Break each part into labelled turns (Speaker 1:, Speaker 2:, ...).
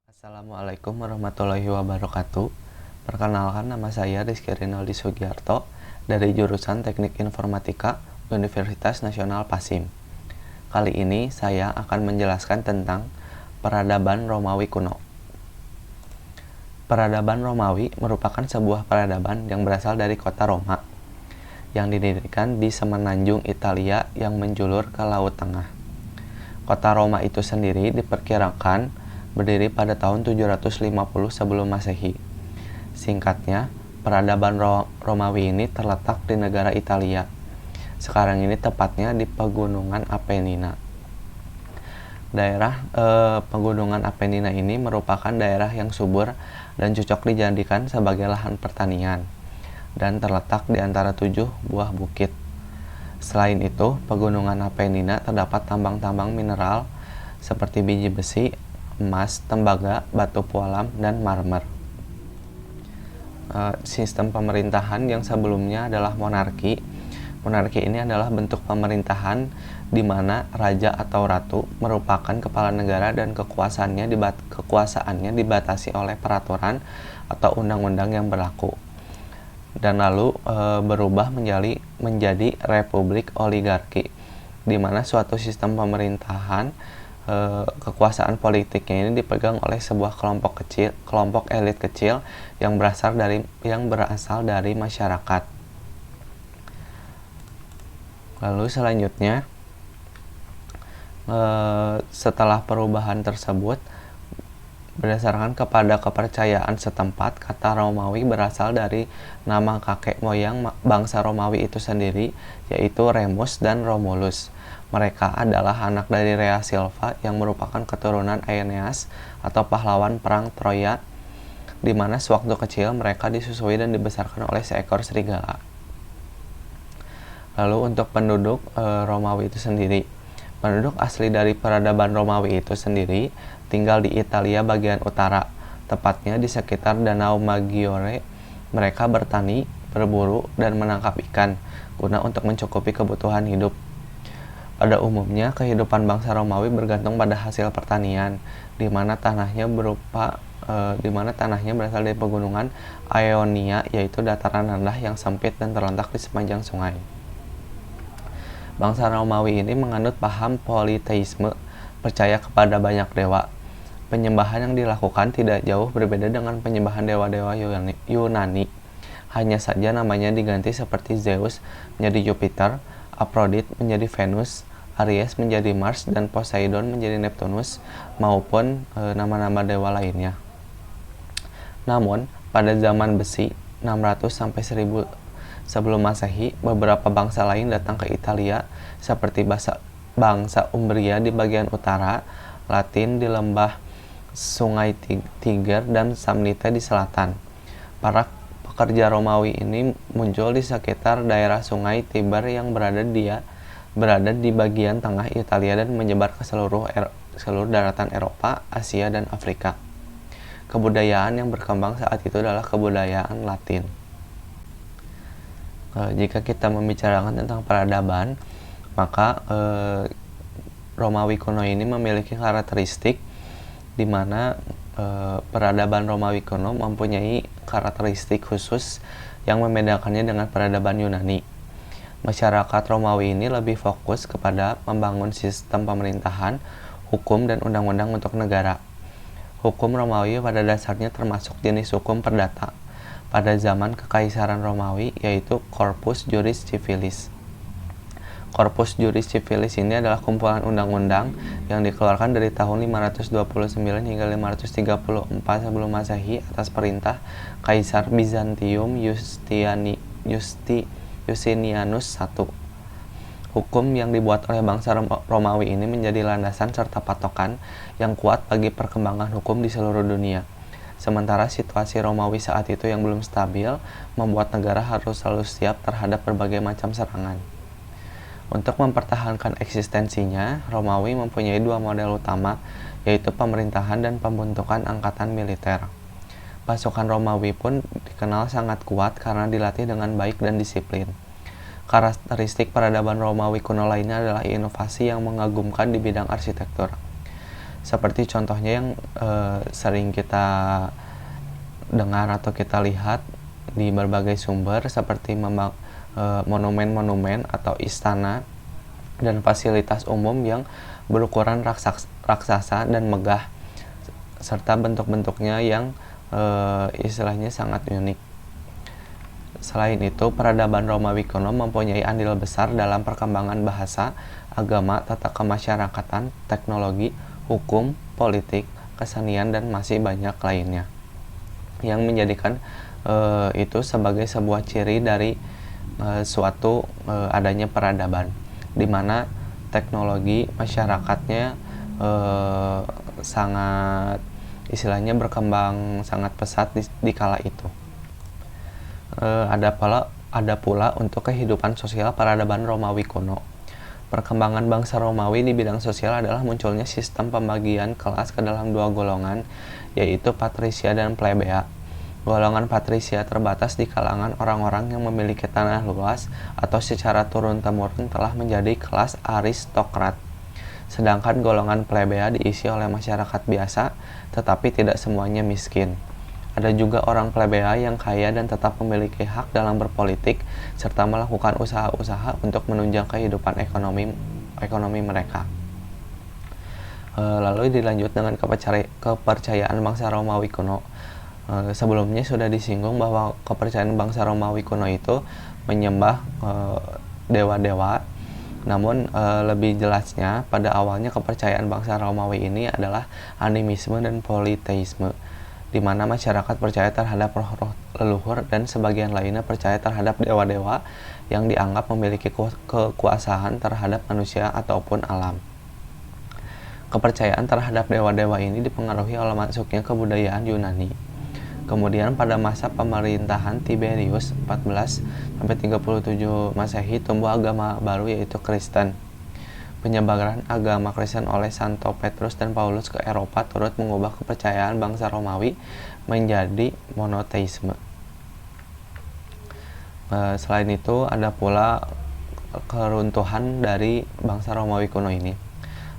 Speaker 1: Assalamualaikum warahmatullahi wabarakatuh. Perkenalkan, nama saya Rizky Rinaldi Sugiarto dari jurusan Teknik Informatika Universitas Nasional Pasim. Kali ini saya akan menjelaskan tentang peradaban Romawi kuno. Peradaban Romawi merupakan sebuah peradaban yang berasal dari kota Roma yang didirikan di semenanjung Italia yang menjulur ke Laut Tengah. Kota Roma itu sendiri diperkirakan berdiri pada tahun 750 sebelum Masehi. Singkatnya, peradaban Romawi ini terletak di negara Italia. Sekarang ini tepatnya di Pegunungan Apennina. Daerah Pegunungan Apennina ini merupakan daerah yang subur dan cocok dijadikan sebagai lahan pertanian dan terletak di antara 7 buah bukit. Selain itu, Pegunungan Apennina terdapat tambang-tambang mineral seperti biji besi, emas, tembaga, batu pualam, dan marmer. Sistem pemerintahan yang sebelumnya adalah monarki. Monarki ini adalah bentuk pemerintahan di mana raja atau ratu merupakan kepala negara dan kekuasaannya dibatasi oleh peraturan atau undang-undang yang berlaku. Dan lalu berubah menjadi republik oligarki, di mana suatu sistem pemerintahan kekuasaan politiknya ini dipegang oleh sebuah kelompok elit kecil yang berasal dari masyarakat. Lalu selanjutnya, setelah perubahan tersebut, berdasarkan kepada kepercayaan setempat, kata Romawi berasal dari nama kakek moyang bangsa Romawi itu sendiri, yaitu Remus dan Romulus. Mereka adalah anak dari Rhea Silva yang merupakan keturunan Aeneas atau pahlawan perang Troya, di mana sewaktu kecil mereka disusui dan dibesarkan oleh seekor serigala. Lalu untuk penduduk Romawi itu sendiri, penduduk asli dari peradaban Romawi itu sendiri tinggal di Italia bagian utara, tepatnya di sekitar Danau Maggiore. Mereka bertani, berburu, dan menangkap ikan guna untuk mencukupi kebutuhan hidup. Pada umumnya, kehidupan bangsa Romawi bergantung pada hasil pertanian, di mana tanahnya berasal dari pegunungan Ionia, yaitu dataran rendah yang sempit dan terletak di sepanjang sungai. Bangsa Romawi ini menganut paham politeisme, percaya kepada banyak dewa. Penyembahan yang dilakukan tidak jauh berbeda dengan penyembahan dewa-dewa Yunani. Hanya saja namanya diganti seperti Zeus menjadi Jupiter, Aphrodite menjadi Venus, Aries menjadi Mars, dan Poseidon menjadi Neptunus, maupun nama-nama dewa lainnya. Namun, pada zaman besi 600-1000 sebelum Masehi, beberapa bangsa lain datang ke Italia, seperti bangsa Umbria di bagian utara, Latin di lembah Sungai Tiger, dan Samnite di selatan. Para pekerja Romawi ini muncul di sekitar daerah Sungai Tiber yang berada di bagian tengah Italia dan menyebar ke seluruh daratan Eropa, Asia, dan Afrika. Kebudayaan yang berkembang saat itu adalah kebudayaan Latin. Jika kita membicarakan tentang peradaban, maka Romawi kuno ini memiliki karakteristik di mana peradaban Romawi kuno mempunyai karakteristik khusus yang membedakannya dengan peradaban Yunani. Masyarakat Romawi ini lebih fokus kepada membangun sistem pemerintahan, hukum, dan undang-undang untuk negara. Hukum Romawi pada dasarnya termasuk jenis hukum perdata pada zaman Kekaisaran Romawi, yaitu Corpus Juris Civilis. Corpus Juris Civilis ini adalah kumpulan undang-undang yang dikeluarkan dari tahun 529 hingga 534 sebelum Masehi atas perintah Kaisar Bizantium Justinianus I. Hukum yang dibuat oleh bangsa Romawi ini menjadi landasan serta patokan yang kuat bagi perkembangan hukum di seluruh dunia. Sementara situasi Romawi saat itu yang belum stabil membuat negara harus selalu siap terhadap berbagai macam serangan. Untuk mempertahankan eksistensinya, Romawi mempunyai dua model utama, yaitu pemerintahan dan pembentukan angkatan militer. Pasukan Romawi pun dikenal sangat kuat karena dilatih dengan baik dan disiplin. Karakteristik peradaban Romawi kuno lainnya adalah inovasi yang mengagumkan di bidang arsitektur. Seperti contohnya yang sering kita dengar atau kita lihat di berbagai sumber seperti monumen-monumen atau istana dan fasilitas umum yang berukuran raksasa dan megah serta bentuk-bentuknya yang istilahnya sangat unik. Selain itu, peradaban Romawi kuno mempunyai andil besar dalam perkembangan bahasa, agama, tata kemasyarakatan, teknologi, hukum, politik, kesenian, dan masih banyak lainnya, yang menjadikan itu sebagai sebuah ciri dari suatu adanya peradaban, di mana teknologi masyarakatnya sangat istilahnya berkembang sangat pesat di kala itu. Ada pula untuk kehidupan sosial peradaban Romawi kuno. Perkembangan bangsa Romawi di bidang sosial adalah munculnya sistem pembagian kelas ke dalam dua golongan, yaitu patrisia dan plebea. Golongan patrisia terbatas di kalangan orang-orang yang memiliki tanah luas atau secara turun-temurun telah menjadi kelas aristokrat. Sedangkan golongan plebea diisi oleh masyarakat biasa, tetapi tidak semuanya miskin. Ada juga orang plebea yang kaya dan tetap memiliki hak dalam berpolitik, serta melakukan usaha-usaha untuk menunjang kehidupan ekonomi mereka. Lalu dilanjut dengan kepercayaan bangsa Romawi kuno. Sebelumnya sudah disinggung bahwa kepercayaan bangsa Romawi kuno itu menyembah dewa-dewa. Namun lebih jelasnya, pada awalnya kepercayaan bangsa Romawi ini adalah animisme dan politeisme, di mana masyarakat percaya terhadap roh-roh leluhur dan sebagian lainnya percaya terhadap dewa-dewa yang dianggap memiliki kekuasaan terhadap manusia ataupun alam. Kepercayaan terhadap dewa-dewa ini dipengaruhi oleh masuknya kebudayaan Yunani. Kemudian pada masa pemerintahan Tiberius 14-37 Masehi tumbuh agama baru, yaitu Kristen. Penyebaran agama Kristen oleh Santo Petrus dan Paulus ke Eropa turut mengubah kepercayaan bangsa Romawi menjadi monoteisme. Selain itu, ada pula keruntuhan dari bangsa Romawi kuno ini.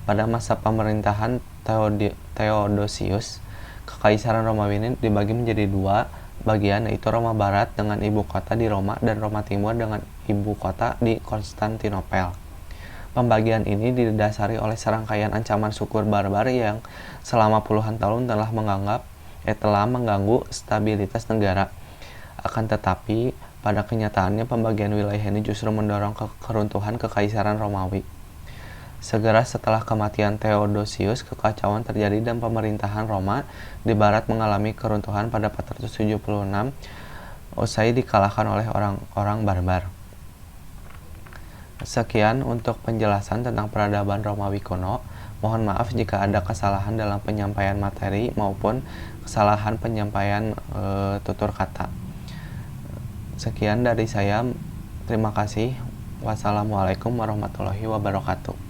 Speaker 1: Pada masa pemerintahan Theodosius, Kekaisaran Romawi ini dibagi menjadi dua bagian, yaitu Roma Barat dengan ibu kota di Roma dan Roma Timur dengan ibu kota di Konstantinopel. Pembagian ini didasari oleh serangkaian ancaman suku barbar yang selama puluhan tahun telah mengganggu stabilitas negara. Akan tetapi, pada kenyataannya pembagian wilayah ini justru mendorong keruntuhan Kekaisaran Romawi. Segera setelah kematian Theodosius, kekacauan terjadi dan pemerintahan Roma di barat mengalami keruntuhan pada 476 usai dikalahkan oleh orang-orang barbar. Sekian untuk penjelasan tentang peradaban Romawi kuno. Mohon maaf jika ada kesalahan dalam penyampaian materi maupun kesalahan penyampaian tutur kata. Sekian dari saya. Terima kasih. Wassalamualaikum warahmatullahi wabarakatuh.